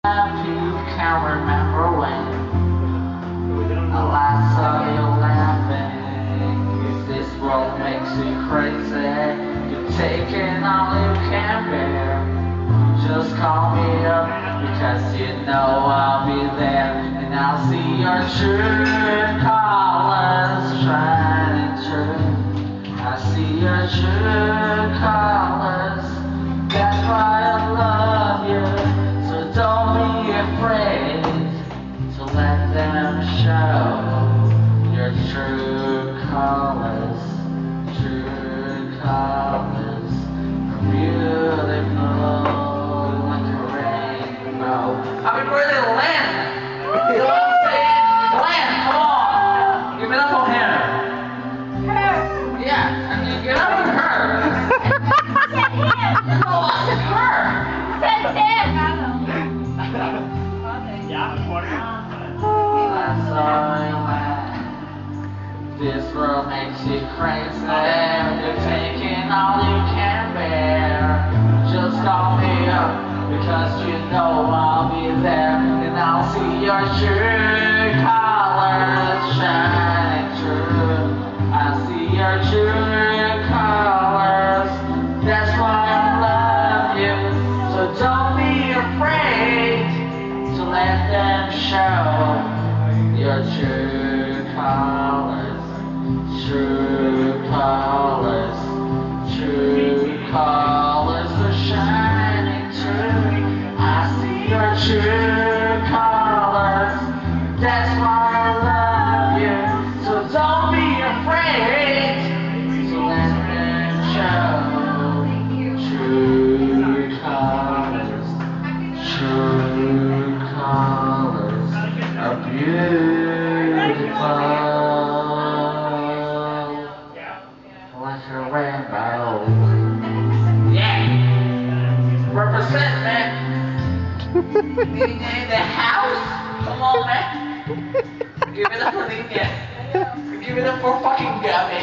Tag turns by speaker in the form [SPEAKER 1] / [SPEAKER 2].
[SPEAKER 1] You can't remember when I last saw you laughing. If this world makes you crazy, you're taking all you can bear. Just call me up because you know I'll be there, and I'll see your true colors shining true. I see your true colors. That's why I love you. So don't be afraid to let them show your true colors. True colors are beautiful like a rainbow. Happy birthday, Lynn! You know what I'm saying? Lynn, come on! Give it up for him. Her. Yeah, I mean, give it up for her. Said him. No, I said her. Said him. This world makes you crazy. You're taking all you can bear. Just call me up because you know I'll be there, and I'll see your true colors shining true. I see your true colors. That's why I love you. So don't be afraid to let them show your true colors. True colors, true colors are shining true. I see your true colors. That's why I love you. So don't be afraid to let them show true colors. True colors are beautiful. Like a rainbow. Yeah. Represent, man. Nene in the house. Come on, man. Give it up for Nene. Give it up for fucking Gabby.